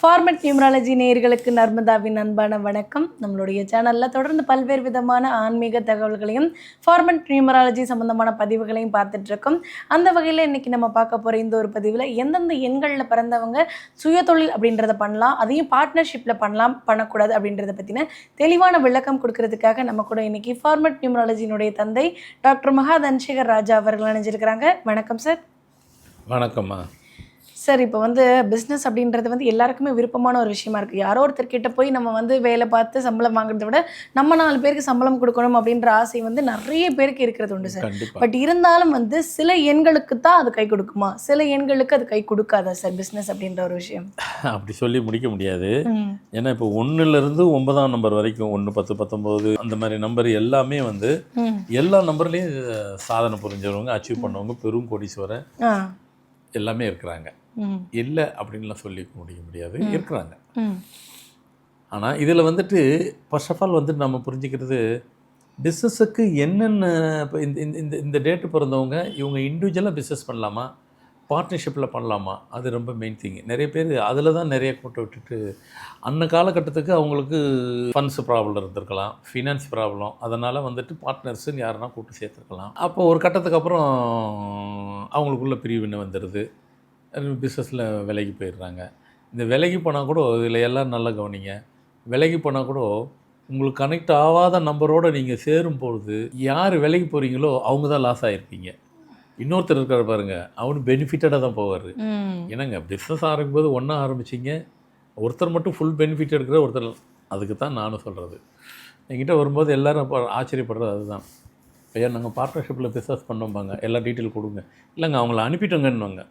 Format numerology நேயர்களுக்கு நர்மதாவின் அன்பான வணக்கம். நம்மளுடைய சேனலில் தொடர்ந்து பல்வேறு விதமான ஆன்மீக தகவல்களையும் ஃபார்மட் நியூமராலஜி சம்மந்தமான பதிவுகளையும் பார்த்துட்ருக்கோம். அந்த வகையில் இன்றைக்கி நம்ம பார்க்க போகிற இந்த ஒரு பதிவில் எந்தெந்த எண்களில் பிறந்தவங்க சுயதொழில் அப்படின்றத பண்ணலாம், அதையும் பார்ட்னர்ஷிப்பில் பண்ணலாம் பண்ணக்கூடாது அப்படின்றத பற்றின தெளிவான விளக்கம் கொடுக்கறதுக்காக நம்ம கூட இன்றைக்கி ஃபார்மட் நியூமராலஜியினுடைய தந்தை டாக்டர் மகா தனசேகர் ராஜா அவர்கள் நினைஞ்சிருக்கிறாங்க. வணக்கம் சார். வணக்கம்மா. சார், இப்போ பிஸ்னஸ் அப்படின்றது எல்லாருக்குமே விருப்பமான ஒரு விஷயமா இருக்குது. யாரோ ஒருத்தர்கிட்ட போய் நம்ம வேலை பார்த்து சம்பளம் வாங்குறத விட நம்ம 4 பேருக்கு சம்பளம் கொடுக்கணும் அப்படின்ற ஆசை நிறைய பேருக்கு இருக்கிறது உண்டு சார். பட் இருந்தாலும் சில எண்களுக்கு தான் அது கை கொடுக்குமா, சில எண்களுக்கு அது கை கொடுக்காதா சார் பிஸ்னஸ் அப்படின்ற ஒரு விஷயம்? அப்படி சொல்லி முடிக்க முடியாது. ஏன்னா இப்போ 1லேருந்து 9ஆம் நம்பர் வரைக்கும் 1, 10, 19 அந்த மாதிரி நம்பர் எல்லாமே எல்லா நம்பர்லேயும் சாதனை புரிஞ்சவங்க, அச்சீவ் பண்ணவங்க, பெரும் கோடீஸ்வரன் எல்லாமே இருக்கிறாங்க. இல்லை அப்படின்லாம் சொல்லி முடியாது, இருக்கிறாங்க. ஆனால் இதில் ஃபர்ஸ்ட் ஆஃப் ஆல் நம்ம புரிஞ்சுக்கிறது, பிஸ்னஸுக்கு என்னென்ன இப்போ இந்த டேட்டு பிறந்தவங்க இவங்க இண்டிவிஜுவலாக பிஸ்னஸ் பண்ணலாமா, பார்ட்னர்ஷிப்பில் பண்ணலாமா, அது ரொம்ப மெயின் திங். நிறைய பேர் அதில் தான் நிறைய கூட்ட விட்டுட்டு அந்த காலகட்டத்துக்கு அவங்களுக்கு ஃபண்ட்ஸ் ப்ராப்ளம் இருந்திருக்கலாம், ஃபினான்ஸ் ப்ராப்ளம், அதனால் பார்ட்னர்ஸுன்னு யாருன்னா கூப்பிட்டு சேர்த்துருக்கலாம். அப்போ ஒரு கட்டத்துக்கு அப்புறம் அவங்களுக்குள்ள பிரிவினை வந்துடுது, பிஸ்னஸில் விலைக்கு போயிடுறாங்க. இந்த விலைக்கு போனால் கூட இதில் எல்லாம் நல்லா கவனிங்க, விலைக்கு போனால் கூட உங்களுக்கு கனெக்ட் ஆகாத நம்பரோடு நீங்கள் சேரும் பொழுது யார் விலைக்கு போகிறீங்களோ அவங்க தான் லாஸ் ஆகிருப்பீங்க. இன்னொருத்தர் இருக்கிற பாருங்கள், அவனு பெனிஃபிட்டடாக தான் போவார். ஏன்னாங்க பிஸ்னஸ் ஆரம்பிக்கும்போது ஒன்றா ஆரம்பிச்சிங்க, ஒருத்தர் மட்டும் ஃபுல் பெனிஃபிட் எடுக்கிற ஒருத்தர். அதுக்கு தான் நானும் சொல்கிறது, என்கிட்ட வரும்போது எல்லோரும் ஆச்சரியப்படுறது அதுதான். ஐயா நாங்கள் பார்ட்னர்ஷிப்பில் பிஸ்னஸ் பண்ணோம்பாங்க, எல்லா டீட்டெயில் கொடுங்க. இல்லைங்க அவங்கள அனுப்பிட்டோங்கன்னுவாங்க,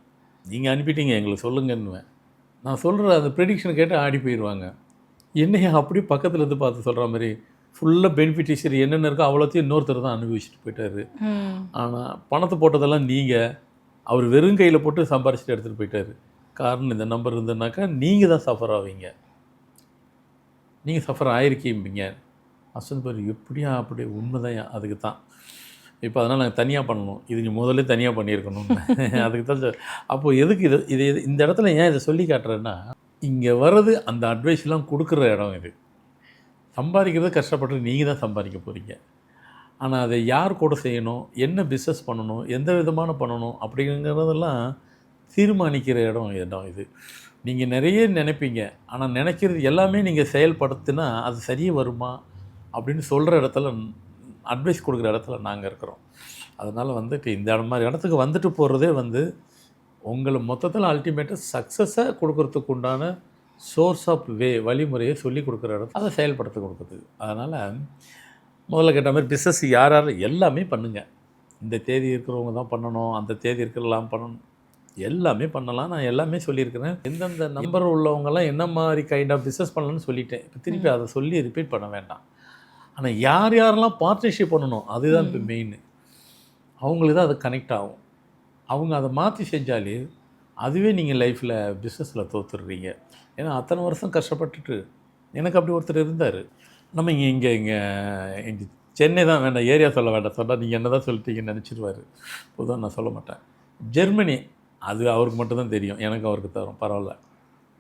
நீங்கள் அனுப்பிட்டீங்க எங்களுக்கு சொல்லுங்கன்னுவேன். நான் சொல்கிற அந்த ப்ரெடிக்ஷனை கேட்டு ஆடி போயிடுவாங்க. என்னையா அப்படியே பக்கத்தில் இருந்து பார்த்து சொல்கிற மாதிரி ஃபுல்லாக பெனிஃபிட்டிஷரி என்னென்ன இருக்கோ அவ்வளோத்தையும் இன்னொருத்தர் தான் அனுபவிச்சுட்டு போயிட்டார். ஆனால் பணத்தை போட்டதெல்லாம் நீங்கள், அவர் வெறும் கையில் போட்டு சம்பாரிச்சுட்டு எடுத்துகிட்டு போயிட்டார். காரணம் இந்த நம்பர் இருந்ததுனாக்கா நீங்கள் தான் சஃபர் ஆவீங்க, நீங்கள் சஃபர் ஆகிருக்கீங்க. அசன் பேர் எப்படியா அப்படியே உண்மைதான், அதுக்கு தான் இப்போ அதனால் நாங்கள் தனியாக பண்ணணும், இது நீ முதல்ல தனியாக பண்ணியிருக்கணும். அதுக்கு தான். அப்போது எதுக்கு இது இந்த இடத்துல ஏன் இதை சொல்லி காட்டுறேன்னா, இங்கே வர்றது அந்த அட்வைஸ்லாம் கொடுக்குற இடம் இது. சம்பாதிக்கிறது கஷ்டப்பட்டு நீங்கள் தான் சம்பாதிக்க போகிறீங்க. ஆனால் அதை யார் கூட செய்யணும், என்ன பிஸ்னஸ் பண்ணணும், எந்த விதமான பண்ணணும் அப்படிங்கிறதெல்லாம் தீர்மானிக்கிற இடம் இது. நீங்கள் நிறைய நினைப்பீங்க, ஆனால் நினைக்கிறது எல்லாமே நீங்கள் செயல்படுத்தினா அது சரியாக வருமா அப்படின்னு சொல்கிற இடத்துல, அட்வைஸ் கொடுக்குற இடத்துல நாங்கள் இருக்கிறோம். அதனால் இந்த மாதிரி இடத்துக்கு வந்துட்டு போகிறதே உங்களை மொத்தத்தில் அல்டிமேட்டாக சக்ஸஸாக கொடுக்குறதுக்கு உண்டான சோர்ஸ் ஆஃப் வழிமுறையை சொல்லி கொடுக்குற இடத்துல அதை செயல்படுத்த கொடுக்குறது. அதனால் முதல்ல கேட்ட மாதிரி பிஸ்னஸ் யார் எல்லாமே பண்ணுங்கள். இந்த தேதி இருக்கிறவங்க தான் பண்ணணும், அந்த தேதி இருக்கிறலாம் பண்ணணும், எல்லாமே பண்ணலாம். நான் எல்லாமே சொல்லியிருக்கிறேன். எந்தெந்த நம்பர் உள்ளவங்கெல்லாம் என்ன மாதிரி கைண்ட் ஆஃப் பிஸ்னஸ் பண்ணலான்னு சொல்லிட்டேன். இப்போ திருப்பி அதை சொல்லி ரிப்பீட் பண்ண வேண்டாம். ஆனால் யாரெல்லாம் பார்ட்னர்ஷிப் பண்ணணும் அதுதான் இப்போ மெயின். அவங்களுக்கு தான் அது கனெக்ட் ஆகும். அவங்க அதை மாற்றி செஞ்சாலே அதுவே நீங்கள் லைஃப்பில் பிஸ்னஸில் தோற்றுடுறீங்க. ஏன்னா அத்தனை வருஷம் கஷ்டப்பட்டுட்டு, எனக்கு அப்படி ஒருத்தர் இருந்தார். நம்ம இங்கே சென்னை தான் வேண்டாம், ஏரியா சொல்ல வேண்டாம், சொன்னால் நீங்கள் என்ன தான் சொல்லிட்டீங்கன்னு நினச்சிடுவார். பொதுவாக நான் சொல்ல மாட்டேன். ஜெர்மனி, அது அவருக்கு மட்டும்தான் தெரியும், எனக்கு அவருக்கு தரும் பரவாயில்ல.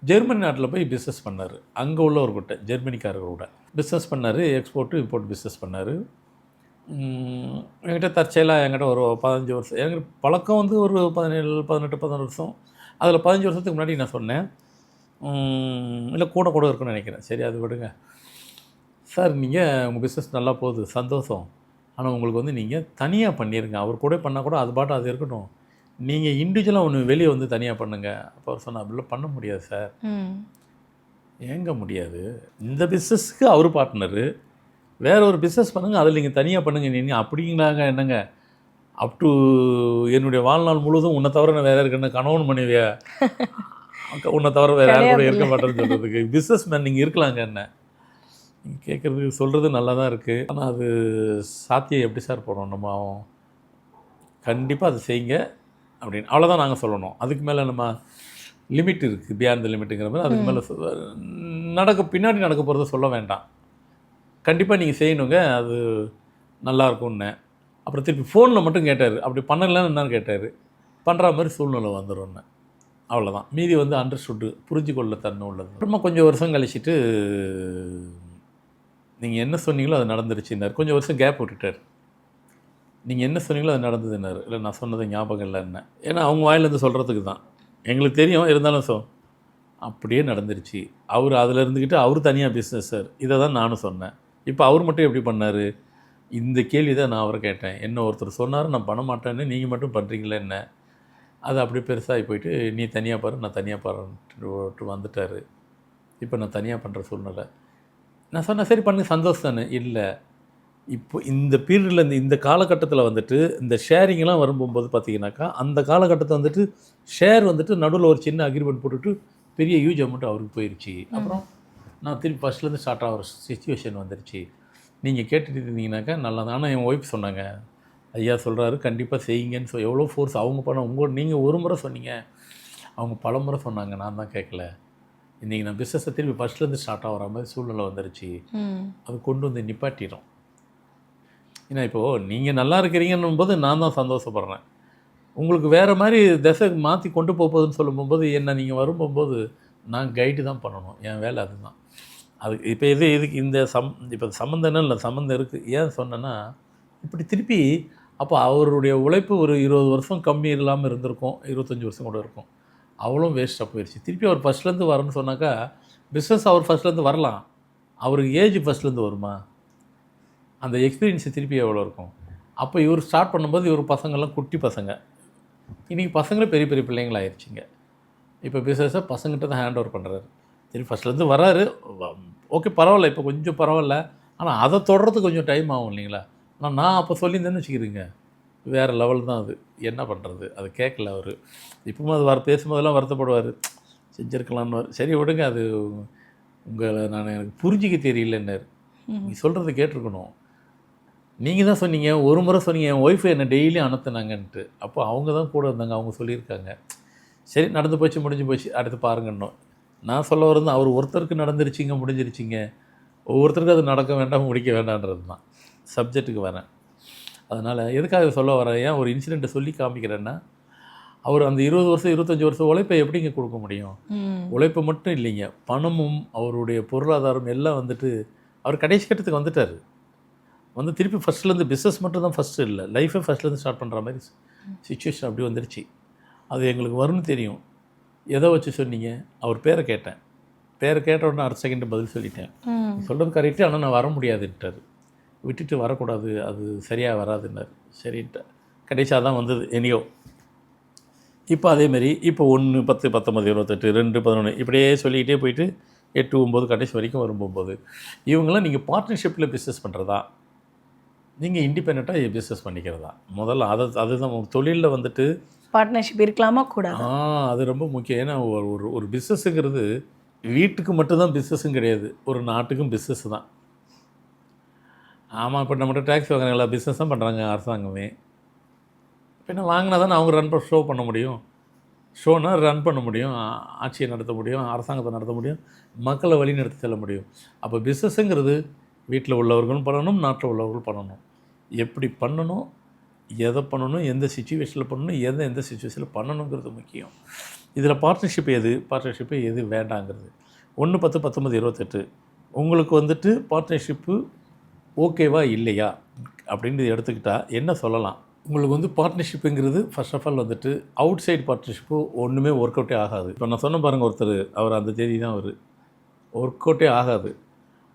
ஜெர்மனி நாட்டில் போய் பிஸ்னஸ் பண்ணார். அங்கே உள்ளவர்கிட்ட, ஜெர்மனிக்காரர்களோட பிஸ்னஸ் பண்ணார், எக்ஸ்போர்ட்டு இம்போர்ட் பிஸ்னஸ் பண்ணார். என்கிட்ட தற்செயலாக என்கிட்ட ஒரு 15 வருஷம் எனக்கு பழக்கம் ஒரு 17, 18, 15 வருஷம். அதில் 15 வருஷத்துக்கு முன்னாடி நான் சொன்னேன், இல்லை கூட இருக்குன்னு நினைக்கிறேன். சரி அது விடுங்க சார், நீங்கள் உங்கள் பிஸ்னஸ் நல்லா போகுது, சந்தோஷம். ஆனால் உங்களுக்கு நீங்கள் தனியாக பண்ணிடுங்க, அவர் கூட பண்ணால் கூட அது பாட்டு அது இருக்கட்டும், நீங்கள் இண்டிவிஜுவலாக ஒன்று வெளியே தனியாக பண்ணுங்கள். அப்போ அவர் சொன்னால் அப்படிலாம் பண்ண முடியாது சார். ஏங்க முடியாது? இந்த பிஸ்னஸ்க்கு அவர் பார்ட்னரு, வேறு ஒரு பிஸ்னஸ் பண்ணுங்கள், அதில் நீங்கள் தனியாக பண்ணுங்கள். நீங்கள் அப்படிங்களாங்க என்னங்க, அப் டு என்னுடைய வாழ்நாள் முழுவதும் உன்னை தவிர நான் வேறு இருக்கேன்னு கணவன் மனைவியா, உன்னை தவிர வேறு யாரும் கூட இருக்க மாட்டேன்னு சொல்கிறதுக்கு பிஸ்னஸ் மேன் நீங்கள் இருக்கலாங்க. என்ன நீங்கள் கேட்குறதுக்கு சொல்கிறது நல்லா தான் இருக்குது, ஆனால் அது சாத்தியம் எப்படி சார் போடணும்? நம்ம கண்டிப்பாக அதை செய்யுங்க அப்படின்னு அவ்வளோதான் நாங்கள் சொல்லணும். அதுக்கு மேலே நம்ம லிமிட் இருக்குது, பியாண்ட் த லிமிட்டுங்கிற மாதிரி. அதுக்கு மேலே பின்னாடி நடக்க போகிறத சொல்ல வேண்டாம். கண்டிப்பாக நீங்கள் செய்யணுங்க, அது நல்லாயிருக்கும்னு. அப்புறம் திருப்பி ஃபோனில் மட்டும் கேட்டார், அப்படி பண்ணலன்னு என்னன்னு கேட்டார். பண்ணுற மாதிரி சூழ்நிலை வந்துடும்னு. அவ்வளோதான். மீதி வந்து அண்டர்ஸ்டுட்டு, புரிஞ்சு கொள்ள தன்மை உள்ளது. அப்புறமா கொஞ்சம் வருஷம் கழிச்சிட்டு நீங்கள் என்ன சொன்னீங்களோ அது நடந்துருச்சுன்னார். கொஞ்சம் வருஷம் கேப் விட்டுட்டார். நீங்கள் என்ன சொன்னீங்களோ அது நடந்ததுன்னாரு. இல்லை நான் சொன்னது ஞாபகம் இல்லைன்னு. ஏன்னா அவங்க வாயிலேருந்து சொல்கிறதுக்கு தான் எங்களுக்கு தெரியும், இருந்தாலும் அப்படியே நடந்துருச்சு. அவர் அதில் இருந்துக்கிட்டு அவர் தனியாக பிஸ்னஸ் சார், இதை தான் நானும் சொன்னேன். இப்போ அவர் மட்டும் எப்படி பண்ணார்? இந்த கேள்வி தான் நான் அவரை கேட்டேன். என்ன ஒருத்தர் சொன்னார் நான் பண்ண மாட்டேன்னு, நீங்கள் மட்டும் பண்ணுறீங்களே என்ன? அது அப்படி பெருசாகி போயிட்டு நீ தனியாக பாரு நான் தனியாக பாருன்ட்டு வந்துட்டார். இப்போ நான் தனியாக பண்ணுற சூழ்நிலை. நான் சொன்னேன் சரி பண்ணுங்க சந்தோஷம் தானே. இல்லை இப்போ இந்த பீரியடில் இந்த காலகட்டத்தில் வந்துட்டு இந்த ஷேரிங்லாம் வரும்போது பார்த்தீங்கன்னாக்கா அந்த காலகட்டத்தை வந்துட்டு ஷேர் வந்துட்டு நடுவில் ஒரு சின்ன அக்ரிமெண்ட் போட்டுட்டு பெரிய ஹியூஜ் அமௌண்ட் அவருக்கு போயிடுச்சு. அப்புறம் நான் திருப்பி ஃபஸ்ட்லேருந்து ஸ்டார்ட் ஆகிற சிச்சுவேஷன் வந்துருச்சு. நீங்கள் கேட்டுட்டு இருந்தீங்கன்னாக்கா நல்லா தான். ஆனால் என் ஒய்ஃப் சொன்னாங்க, ஐயா சொல்கிறாரு கண்டிப்பாக செய்யுங்கன்னு எவ்வளோ ஃபோர்ஸ் அவங்க பண்ண நீங்கள் ஒரு முறை சொன்னீங்க, அவங்க பல முறை சொன்னாங்க, நான் தான் கேட்கல. இன்றைக்கி நான் பிஸ்னஸை திருப்பி ஃபஸ்ட்லேருந்து ஸ்டார்ட் ஆகிற மாதிரி சூழ்நிலை வந்துருச்சு. அது கொண்டு வந்து நிப்பாட்டிடும். ஏன்னா இப்போது நீங்கள் நல்லா இருக்கிறீங்கன்னும் போது நான் தான் சந்தோஷப்படுறேன். உங்களுக்கு வேறு மாதிரி திசை மாற்றி கொண்டு போகுதுன்னு சொல்லும்போது என்ன நீங்கள் வரும்போது நான் கைடு தான் பண்ணணும். என் வேலை அதுதான். அதுக்கு இப்போ இதுக்கு இந்த இப்போ சம்மந்தம் இல்லை, சம்மந்தம் இருக்குது. ஏன் சொன்னேன்னா இப்படி திருப்பி அப்போ அவருடைய உழைப்பு ஒரு 20 வருஷம் கம்மி இல்லாமல் இருந்திருக்கும், 25 வருஷம் கூட இருக்கும். அவ்வளோ வேஸ்ட்டாக போயிடுச்சு. திருப்பி அவர் ஃபஸ்ட்லேருந்து வரணும்னு சொன்னாக்கா பிஸ்னஸ் அவர் ஃபஸ்ட்லேருந்து வரலாம். அவருக்கு ஏஜ் ஃபஸ்ட்லேருந்து வருமா? அந்த எக்ஸ்பீரியன்ஸு திருப்பி எவ்வளோ இருக்கும்? அப்போ இவர் ஸ்டார்ட் பண்ணும்போது இவர் பசங்கள்லாம் குட்டி பசங்க, இன்றைக்கி பசங்களே பெரிய பெரிய பிள்ளைங்களாகிடுச்சிங்க. இப்போ பிஸ்னஸை பசங்கிட்ட தான் ஹேண்ட் ஓவர் பண்ணுறாரு. திருப்பி ஃபஸ்ட்லேருந்து வராரு, ஓகே பரவாயில்ல, இப்போ கொஞ்சம் பரவாயில்ல. ஆனால் அதை தொடர்றதுக்கு கொஞ்சம் டைம் ஆகும் இல்லைங்களா? ஆனால் நான் அப்போ சொல்லியிருந்தேன்னு வச்சுக்கிறீங்க, வேறு லெவல் தான் அது. என்ன பண்ணுறது? அது கேட்கல அவர். இப்பவும் அது பேசும்போதெல்லாம் வருத்தப்படுவார், செஞ்சுருக்கலான்னு. சரி விடுங்க, அது உங்களை எனக்கு புரிஞ்சிக்க தெரியலன்னாரு. நீ சொல்கிறத கேட்டிருக்கணும். நீங்கள் தான் சொன்னீங்க, ஒரு முறை சொன்னீங்க என் ஒய்ஃபை என்னை டெய்லியும் அனுப்புனாங்கன்ட்டு. அப்போ அவங்க தான் கூட இருந்தாங்க, அவங்க சொல்லியிருக்காங்க. சரி நடந்து போச்சு, முடிஞ்சு போச்சு, அடுத்து பாருங்கன்னோம். நான் சொல்ல வரது அவர் ஒருத்தருக்கு நடந்துருச்சிங்க, முடிஞ்சிருச்சிங்க. ஒவ்வொருத்தருக்கும் அது நடக்க வேண்டாம், முடிக்க வேண்டான்றது தான் சப்ஜெக்ட்டுக்கு வரேன். அதனால் எதுக்காக சொல்ல வரேன், ஏன் ஒரு இன்சிடெண்ட்டை சொல்லி காமிக்கிறேன்னா, அவர் அந்த 20 வருஷம் 25 வருஷம் உழைப்பை எப்படிங்க கொடுக்க முடியும்? உழைப்பு மட்டும் இல்லைங்க, பணமும் அவருடைய பொருளாதாரம் எல்லாம் வந்துட்டு அவர் கடைசி கட்டத்துக்கு வந்துட்டார். வந்து திருப்பி ஃபஸ்ட்லேருந்து பிஸ்னஸ் மட்டும் தான் ஃபஸ்ட்டு இல்லை, லைஃபை ஃபஸ்ட்லேருந்து ஸ்டார்ட் பண்ணுற மாதிரி சிச்சுவேஷன் அப்படி வந்துருச்சு. அது எங்களுக்கு வரும்னு தெரியும். எதை வச்சு சொன்னீங்க? அவர் பேரை கேட்டேன். பேரை கேட்ட உடனே அடுத்த செகண்ட் பதில் சொல்லிட்டேன். சொல்கிறது கரெக்டு, ஆனால் நான் வர முடியாதுன்ட்டார். விட்டுட்டு வரக்கூடாது, அது சரியாக வராதுன்னார். சரின்ட்டு கடைசியாக தான் வந்தது எனியோ. இப்போ அதேமாரி இப்போ 1, 10, 19, 28, 2, 11 இப்படியே சொல்லிக்கிட்டே போயிட்டு 8, 9 கடைசி வரைக்கும் வரும்போது இவங்களாம் நீங்கள் பார்ட்னர்ஷிப்பில் பிஸ்னஸ் பண்ணுறதா, நீங்கள் இண்டிபெண்ட்டாக பிஸ்னஸ் பண்ணிக்கிறதா? முதல்ல அதுதான் தொழிலில் வந்துட்டு பார்ட்னர்ஷிப் இருக்கலாமா கூடாது? அது ரொம்ப முக்கியம். ஏன்னா ஒரு பிஸ்னஸுங்கிறது வீட்டுக்கு மட்டும்தான் பிஸ்னஸும் கிடையாது, ஒரு நாட்டுக்கும் பிஸ்னஸ் தான். ஆமாம், இப்போ நம்மகிட்ட டேக்ஸ் வாங்குறாங்களா, பிஸ்னஸ் தான் பண்ணுறாங்க அரசாங்கமே. பின்ன வாங்கினா தானே அவங்க ஷோ பண்ண முடியும். ஷோனா ரன் பண்ண முடியும், ஆட்சியை நடத்த முடியும், அரசாங்கத்தை நடத்த முடியும், மக்களை வழி நடத்தி செல்ல முடியும். அப்போ பிஸ்னஸுங்கிறது வீட்டில் உள்ளவர்களும் பண்ணணும், நாட்டில் உள்ளவர்களும் பண்ணணும். எப்படி பண்ணணும், எதை பண்ணணும், எந்த சிச்சுவேஷனில் பண்ணணும், எந்த சிச்சுவேஷனில் பண்ணணுங்கிறது முக்கியம். இதில் பார்ட்னர்ஷிப்பு எது வேண்டாங்கிறது. 1, 10, 19, 28 உங்களுக்கு வந்துட்டு பார்ட்னர்ஷிப்பு ஓகேவா இல்லையா அப்படின்னு எடுத்துக்கிட்டால் என்ன சொல்லலாம்? உங்களுக்கு வந்து பார்ட்னர்ஷிப்புங்கிறது ஃபர்ஸ்ட் ஆஃப் ஆல் வந்துட்டு அவுட் சைடு பார்ட்னர்ஷிப்பு ஒன்றுமே ஒர்க் அவுட்டே ஆகாது. இப்போ நான் சொன்ன பாருங்கள், ஒருத்தர் அவர் அந்த தேதி தான் ஒர்க் அவுட்டே ஆகாது.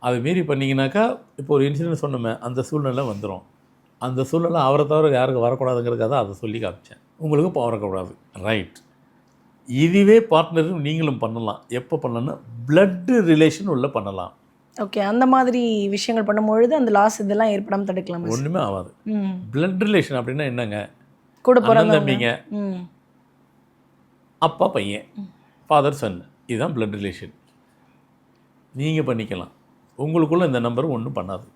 அதை மீறி பண்ணிங்கனாக்கா இப்போ ஒரு இன்சிடென்ட் சொன்னோமே, அந்த சூழ்நிலை வந்துடும். அந்த சூழ்நிலை அவரை தவிர யாருக்கு வரக்கூடாதுங்கிறதுக்காக தான் அதை சொல்லி காமிச்சேன். உங்களுக்கு இப்போ வரக்கூடாது, ரைட். இதுவே பார்ட்னரும் நீங்களும் பண்ணலாம். எப்போ பண்ணலாம்னா பிளட்டு ரிலேஷன் உள்ள பண்ணலாம். ஓகே, அந்த மாதிரி விஷயங்கள் பண்ணும்பொழுது அந்த லாஸ் இதெல்லாம் ஏற்படாமல் தடுக்கலாம். ஒன்றுமே ஆகாது. பிளட் ரிலேஷன் அப்படின்னா என்னங்க? கூட பிறந்த தம்பிங்க, அப்பா பையன், ஃபாதர் சன், இதுதான் பிளட் ரிலேஷன். நீங்கள் பண்ணிக்கலாம். உங்களுக்குள்ளே இந்த நம்பர் ஒன்றும் பண்ணாது.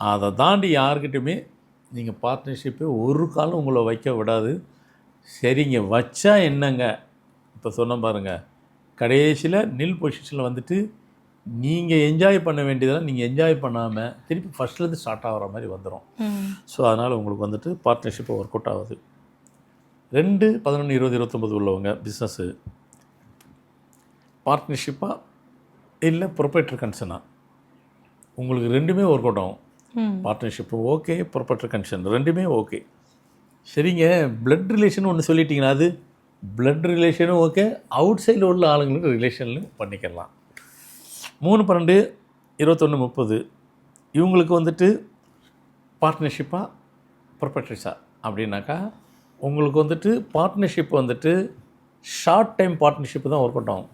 அதை தாண்டி யார்கிட்டையுமே நீங்கள் பார்ட்னர்ஷிப்பை ஒரு காலம் உங்களை வைக்க விடாது. சரிங்க வச்சா என்னங்க, இப்போ சொன்ன பாருங்கள், கடைசியில் நில் பொசிஷனில் வந்துட்டு நீங்கள் என்ஜாய் பண்ண வேண்டியதெல்லாம் நீங்கள் என்ஜாய் பண்ணாமல் திருப்பி ஃபஸ்ட்லேருந்து ஸ்டார்ட் ஆகிற மாதிரி வந்துடும். ஸோ அதனால் உங்களுக்கு வந்துட்டு பார்ட்னர்ஷிப்பை ஒர்க் அவுட் ஆகுது. 2, 11, 20, 29 உள்ளவங்க பிஸ்னஸ்ஸு பார்ட்னர்ஷிப்பாக இல்லை ப்ரொப்ரைட்டர் கன்சர்னா, உங்களுக்கு ரெண்டுமே ஒர்க் அவுட் ஆகும். பார்ட்னர்ஷிப்பு ஓகே, ப்ரொப்ரைட்டர் கன்சர்ன் ரெண்டுமே ஓகே. சரிங்க, பிளட் ரிலேஷன் ஒன்று சொல்லிட்டீங்கன்னா, அது பிளட் ரிலேஷனும் ஓகே, அவுட் சைடில் உள்ள ஆளுங்களுக்கு ரிலேஷன்லையும் பண்ணிக்கலாம். 3, 12, 21, 30 இவங்களுக்கு வந்துட்டு பார்ட்னர்ஷிப்பாக ப்ரொப்ரைட்டர்ஸாக அப்படின்னாக்கா, உங்களுக்கு வந்துட்டு பார்ட்னர்ஷிப் வந்துட்டு ஷார்ட் டைம் பார்ட்னர்ஷிப்பு தான் ஒர்க் அவுட் ஆகும்.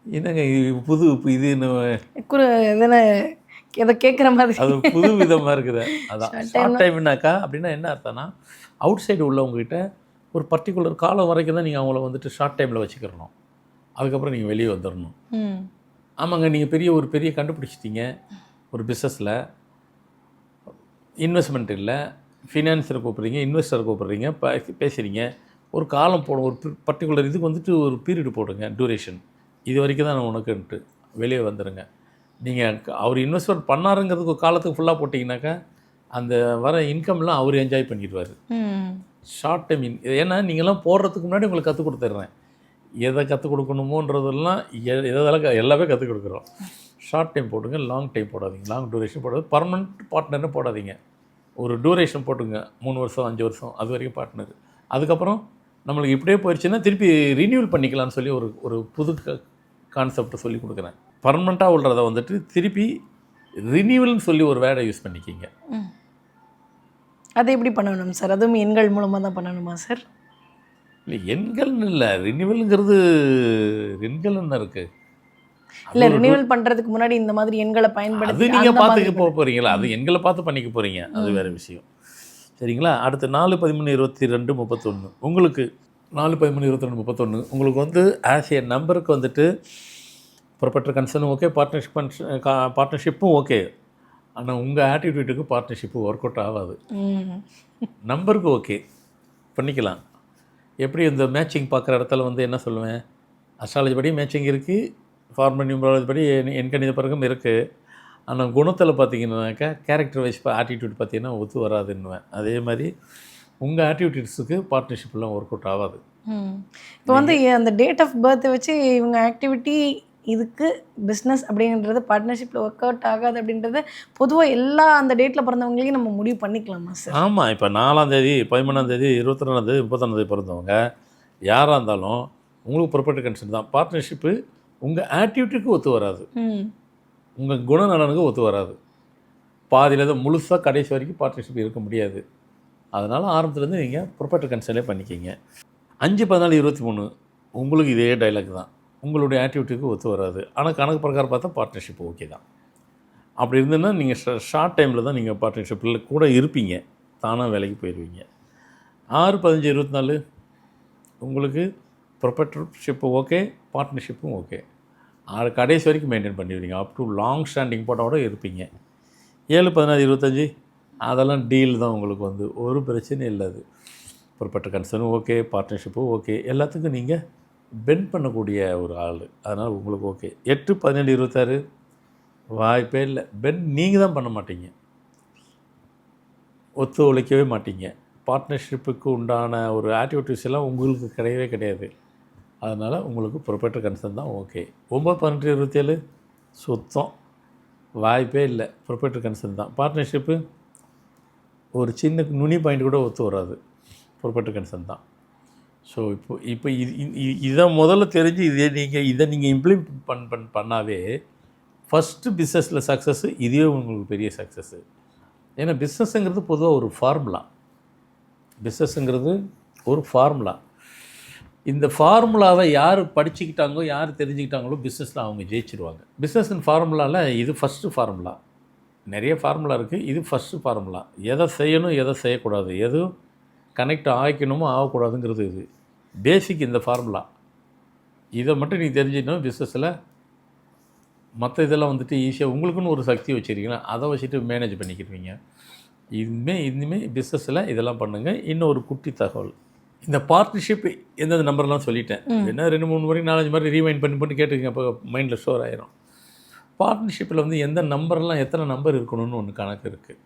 என்னங்க புது இது இதை கேட்குற மாதிரி அது புது விதமாக இருக்குது. அதான் ஷார்ட் டைம்னாக்கா அப்படின்னா என்ன அர்த்தம்னா, அவுட் சைடு உள்ளவங்ககிட்ட ஒரு பர்டிகுலர் காலம் வரைக்கும் தான் நீங்கள் அவங்கள வந்துட்டு ஷார்ட் டைமில் வச்சுக்கிறணும். அதுக்கப்புறம் நீங்கள் வெளியே வந்துடணும். ஆமாங்க, நீங்கள் ஒரு பெரிய கண்டுபிடிச்சிட்டீங்க ஒரு பிஸ்னஸில், இன்வெஸ்ட்மெண்ட் இல்லை, ஃபினான்ஸரை கூப்பிட்றீங்க, இன்வெஸ்டரை கூப்பிட்றீங்க, பேசுகிறீங்க, ஒரு காலம் போடும், ஒரு பர்டிகுலர் இதுக்கு வந்துட்டு ஒரு பீரியடு போடுங்க, டூரேஷன், இது வரைக்கும் தான் நான் உனக்குன்ட்டு வெளியே வந்துடுங்க. நீங்கள் அவர் இன்வெஸ்ட்மெண்ட் பண்ணாருங்கிறதுக்கு ஒரு காலத்துக்கு ஃபுல்லாக போட்டிங்கனாக்கா அந்த வர இன்கம்லாம் அவர் என்ஜாய் பண்ணிடுவார். ஷார்ட் டைம் ஏன்னா நீங்கள்லாம் போடுறதுக்கு முன்னாடி உங்களுக்கு கற்றுக் கொடுத்துட்றேன், எதை கற்றுக் கொடுக்கணுமோன்றதெல்லாம் எதெல்லாம் எல்லாமே கற்றுக் கொடுக்குறோம். ஷார்ட் டைம் போடுங்க, லாங் டைம் போடாதீங்க, லாங் டூரேஷன் போடாது, பர்மனெண்ட் பார்ட்னர்னு போடாதீங்க. ஒரு டூரேஷன் போட்டுங்க, 3 வருஷம் 5 வருஷம் அது வரைக்கும் பார்ட்னர். அதுக்கப்புறம் நம்மளுக்கு இப்படியே போயிடுச்சுன்னா திருப்பி ரினியூவல் பண்ணிக்கலாம்னு சொல்லி ஒரு புது கான்செப்டை சொல்லி கொடுக்குறேன். பர்மனெண்ட்டாக உள்ளதை வந்துட்டு திருப்பி ரினியூவல்னு சொல்லி ஒரு வேர்டை யூஸ் பண்ணிக்கிங்க. அதை எப்படி பண்ணணும் சார்? அதுவும் எண்கள் மூலமாக தான் பண்ணணுமா சார்? இல்லை, எண்கள்னு இல்லை, ரினியூவலுங்கிறது எண்கள்னு இருக்குது. இல்லை, ரினியூவல் பண்ணுறதுக்கு முன்னாடி இந்த மாதிரி எண்களை பயன்படுத்தி அது நீங்கள் பார்த்துக்க போகிறீங்களா, அது எண்களை பார்த்து பண்ணிக்க போகிறீங்க, அது வேறு விஷயம். சரிங்களா? அடுத்து 4, 13, 22, 31 உங்களுக்கு 4, 13, 22, 31 உங்களுக்கு வந்து ஆஸ் ஏ நம்பருக்கு வந்துட்டு ப்ரொப்ரைட்டர் கன்சர்னும் ஓகே, பார்ட்னர்ஷிப்பும் ஓகே. ஆனால் உங்கள் ஆட்டிடியூட்டுக்கு பார்ட்னர்ஷிப்பு ஒர்க் அவுட் ஆகாது. நம்பருக்கு ஓகே பண்ணிக்கலாம். எப்படி இந்த மேட்சிங் பார்க்குற இடத்துல வந்து என்ன சொல்லுவேன், அஸ்ட்ராலஜி படி மேட்சிங் இருக்குது, ஃபார்மல் நியூமராலஜி படி எண்கணித பிறகும் இருக்குது. ஆனால் குணத்தில் பார்த்தீங்கன்னாக்கா கேரக்டர் வைஸ் ஆட்டிடியூட் பார்த்தீங்கன்னா ஒத்து வராதுன்னுவேன். அதே மாதிரி உங்கள் ஆட்டிடியூட்ஸுக்கு பார்ட்னர்ஷிப்லாம் ஒர்க் அவுட் ஆகாது. இப்போ வந்து அந்த டேட் ஆஃப் பர்த்தை வச்சு இவங்க ஆக்டிவிட்டி இதுக்கு பிஸ்னஸ் அப்படின்றது பார்ட்னர்ஷிப்பில் ஒர்க் அவுட் ஆகாது அப்படின்றத பொதுவாக எல்லா அந்த டேட்டில் பிறந்தவங்களையும் நம்ம முடிவு பண்ணிக்கலாமா சார்? ஆமாம், இப்போ 4ஆம் தேதி, 13ஆம் தேதி, 22ஆம் தேதி, 31ஆம் தேதி பிறந்தவங்க யாராக இருந்தாலும் உங்களுக்கு ப்ரொப்ரைட்டர் கன்சர்ன் தான். பார்ட்னர்ஷிப்பு உங்கள் ஆட்டிடியூட்டுக்கு ஒத்து வராது, உங்கள் குணநலனுக்கு ஒத்து வராது. பாதியில் தான் முழுசாக கடைசி வரைக்கும் பார்ட்னர்ஷிப் இருக்க முடியாது. அதனால் ஆரம்பத்துலேருந்து நீங்கள் ப்ரொப்ரைட்டர் கன்சர்னே பண்ணிக்கிங்க. 5, 14, 23 உங்களுக்கு இதே டைலாக் தான், உங்களுடைய ஆக்டிவிட்டிக்கு ஒத்து வராது. ஆனால் கணக்கு பிரகாரம் பார்த்தா பார்ட்னர்ஷிப் ஓகே தான். அப்படி இருந்ததுன்னா நீங்கள் ஷார்ட் டைமில் தான் நீங்கள் பார்ட்னர்ஷிப்பில் கூட இருப்பீங்க, தானாக வேலைக்கு போயிடுவீங்க. 6, 15, 24 உங்களுக்கு ப்ரொப்ரைட்டர்ஷிப்பு ஓகே, பார்ட்னர்ஷிப்பும் ஓகே. கடைசி வரைக்கும் மெயின்டைன் பண்ணிடுவீங்க, அப் டு லாங் ஸ்டாண்டிங் போட்டோட இருப்பீங்க. 7, 16, 25 அதெல்லாம் டீல் தான் உங்களுக்கு வந்து ஒரு பிரச்சனையும் இல்லை. அது ப்ரொப்ரைட்டர் கன்சர்னும் ஓகே, பார்ட்னர்ஷிப்பும் ஓகே, எல்லாத்துக்கும் நீங்கள் பெண்ட் பண்ணக்கூடிய ஒரு ஆள். அதனால் உங்களுக்கு ஓகே. 8, 17, 26 வாய்ப்பே இல்லை. பெண்ட் நீங்கள் தான் பண்ண மாட்டீங்க, ஒத்துழைக்கவே மாட்டீங்க. பார்ட்னர்ஷிப்புக்கு உண்டான ஒரு ஆக்டிவிட்டீஸ் எல்லாம் உங்களுக்கு கிடையவே கிடையாது. அதனால் உங்களுக்கு ப்ரொப்ரைட்டர் கன்சர்ன் தான் ஓகே. 9, 18, 27 சுத்தம் வாய்ப்பே இல்லை, ப்ரொப்ரைட்டர் கன்சர்ன் தான். பார்ட்னர்ஷிப்பு ஒரு சின்ன நுனி பாயிண்ட் கூட ஒத்து வராது, ப்ரொப்ரைட்டர் கன்சர்ன் தான். ஸோ இப்போ இதை முதல்ல தெரிஞ்சு இதை நீங்கள் இம்ப்ளிமெண்ட் பண்ணாவே ஃபஸ்ட்டு பிஸ்னஸில் சக்ஸஸ்ஸு, இதுவே உங்களுக்கு பெரிய சக்ஸஸ்ஸு. ஏன்னா பிஸ்னஸ்ஸுங்கிறது பொதுவாக ஒரு ஃபார்முலா. பிஸ்னஸ்ஸுங்கிறது ஒரு ஃபார்முலா. இந்த ஃபார்முலாவை யார் படிச்சுக்கிட்டாங்களோ, யார் தெரிஞ்சுக்கிட்டாங்களோ பிஸ்னஸில் அவங்க ஜெயிச்சிருவாங்க. பிஸ்னஸின் ஃபார்முலாவில் இது ஃபஸ்ட்டு ஃபார்முலா. நிறைய ஃபார்முலா இருக்குது, இது ஃபஸ்ட்டு ஃபார்முலா. எதை செய்யணும், எதை செய்யக்கூடாது, எதுவும் கனெக்ட் ஆகிக்கணுமோ ஆகக்கூடாதுங்கிறது இது பேசிக். இந்த ஃபார்முலா இதை மட்டும் நீங்கள் தெரிஞ்சுக்கணும். பிஸ்னஸில் மற்ற இதெல்லாம் வந்துட்டு ஈஸியாக உங்களுக்குன்னு ஒரு சக்தி வச்சுருக்கீங்களா, அதை வச்சுட்டு மேனேஜ் பண்ணிக்கிடுவீங்க. இனிமேல் பிஸ்னஸில் இதெல்லாம் பண்ணுங்கள். இன்னொரு குட்டி தகவல், இந்த பார்ட்னர்ஷிப் எந்தெந்த நம்பர்லாம் சொல்லிட்டேன். என்ன 2, 3 முறை 4, 5 மாதிரி ரீவைண்ட் பண்ணி கேட்டுக்கங்க, அப்போ மைண்டில் ஸ்டோர் ஆயிரும். பார்ட்னர்ஷிப்பில் வந்து எந்த நம்பர்லாம் எத்தனை நம்பர் இருக்கணும்னு ஒன்று கணக்கு இருக்குது.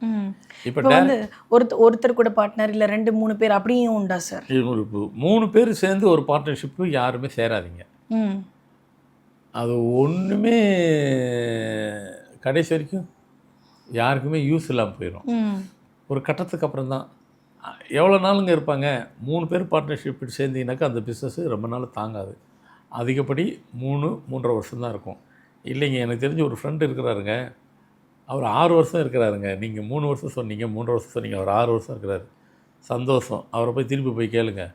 இப்போ இப்போ வந்து ஒருத்தர் கூட பார்ட்னர் இல்லை 2-3 பேர் அப்படியும் உண்டா சார்? ஒரு 3 பேர் சேர்ந்து ஒரு பார்ட்னர்ஷிப்பு யாருமே சேராதீங்க. அது ஒன்றுமே கடைசி வரைக்கும் யாருக்குமே யூஸ் இல்லாமல் போயிடும். ஒரு கட்டத்துக்கு அப்புறம் தான் எவ்வளோ நாளுங்க இருப்பாங்க. 3 பேர் பார்ட்னர்ஷிப் சேர்ந்தீங்கன்னாக்கா அந்த பிஸ்னஸ்ஸு ரொம்ப நாள் தாங்காது. அதிகப்படி 3-3.5 வருஷம் தான் இருக்கும். இல்லைங்க, எனக்கு தெரிஞ்ச ஒரு ஃப்ரெண்டு இருக்கிறாருங்க, அவர் 6 வருஷம் இருக்கிறாருங்க. நீங்கள் 3 வருஷம் சொன்னீங்க, 3 வருஷம் சொன்னீங்க, அவர் 6 வருஷம் இருக்கிறாரு. சந்தோஷம். அவரை போய் திருப்பி போய் கேளுங்க.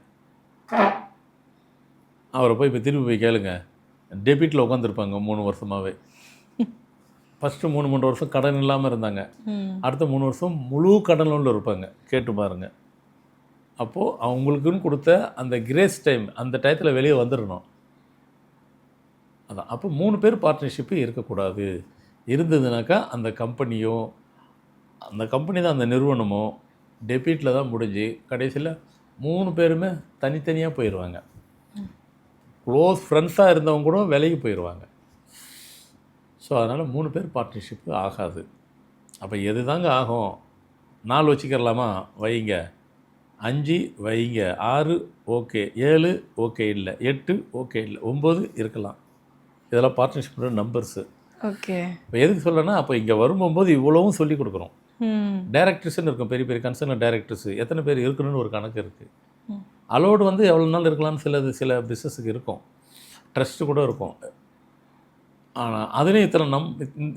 இப்போ திருப்பி போய் கேளுங்க. டெபிட்டில் உட்காந்துருப்பாங்க 3 வருஷமாகவே. ஃபஸ்ட்டு 3-3 வருஷம் கடன் இல்லாமல் இருந்தாங்க. அடுத்த 3 வருஷம் முழு கடனில் இருப்பாங்க. கேட்டு பாருங்கள். அப்போது அவங்களுக்குன்னு கொடுத்த அந்த கிரேஸ் டைம், அந்த டயத்தில் வெளியே வந்துடணும். அதான். அப்போ 3 பேர் பார்ட்னர்ஷிப்பு இருக்கக்கூடாது. இருந்ததுனாக்கா அந்த கம்பெனியோ, அந்த கம்பெனி தான் அந்த நிறுவனமோ டெபிட்டில் தான் முடிஞ்சு கடைசியில் 3 பேருமே தனித்தனியாக போயிடுவாங்க. க்ளோஸ் ஃப்ரெண்ட்ஸாக இருந்தவங்க கூட விலைக்கு போயிடுவாங்க. ஸோ அதனால் 3 பேர் பார்ட்னர்ஷிப்பு ஆகாது. அப்போ எது தாங்க ஆகும்? 4 வச்சுக்கிறலாமா? வைங்க. 5 வைங்க. 6 ஓகே. 7 ஓகே இல்லை. 8 ஓகே இல்லை. 9 இருக்கலாம். இதெல்லாம் பார்ட்னர்ஷிப்போட நம்பர்ஸு. ஓகே. இப்போ எதுக்கு சொல்லனா, அப்போ இங்கே வரும்போது இவ்வளவும் சொல்லி கொடுக்குறோம். டைரக்டர்ஸ்ன்னு இருக்கும், பெரிய பெரிய கன்சர்ன் டைரக்டர்ஸு எத்தனை பேர் இருக்கணும்னு ஒரு கணக்கு இருக்குது. அலோடு வந்து எவ்வளோ நாள் இருக்கலாம்னு சில பிஸ்னஸுக்கு இருக்கும். ட்ரஸ்ட்டு கூட இருக்கும். ஆனால் அதுலேயும் இத்தனை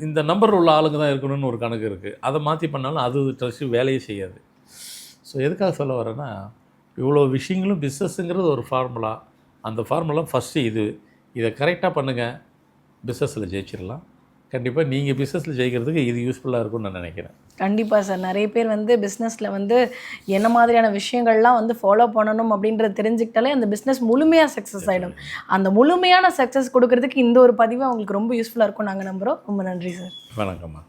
இந்த நம்பர் உள்ள ஆளுங்க தான் இருக்கணும்னு ஒரு கணக்கு இருக்குது. அதை மாற்றி பண்ணாலும் அது ட்ரஸ்ட்டு வேலையே செய்யாது. ஸோ எதுக்காக சொல்ல வரேன்னா, இவ்வளோ விஷயங்களும் பிஸ்னஸ்ஸுங்கிறது ஒரு ஃபார்முலா. அந்த ஃபார்முலா ஃபஸ்ட்டு இதை கரெக்டாக பண்ணுங்கள், பிஸ்னஸில் ஜெயிச்சிடலாம். கண்டிப்பாக நீங்கள் பிஸ்னஸில் ஜெயிக்கிறதுக்கு இது யூஸ்ஃபுல்லாக இருக்கும்னு நான் நினைக்கிறேன். கண்டிப்பாக சார். நிறைய பேர் வந்து பிஸ்னஸில் வந்து என்ன மாதிரியான விஷயங்கள்லாம் வந்து ஃபாலோ பண்ணணும் அப்படின்றத தெரிஞ்சுக்கிட்டாலே அந்த பிஸ்னஸ் முழுமையாக சக்ஸஸ் ஆகிடும். அந்த முழுமையான சக்ஸஸ் கொடுக்கறதுக்கு இந்த ஒரு பதிவு அவங்களுக்கு ரொம்ப யூஸ்ஃபுல்லாக இருக்கும் நாங்கள் நம்புகிறோம். ரொம்ப நன்றி சார். வணக்கம்மா.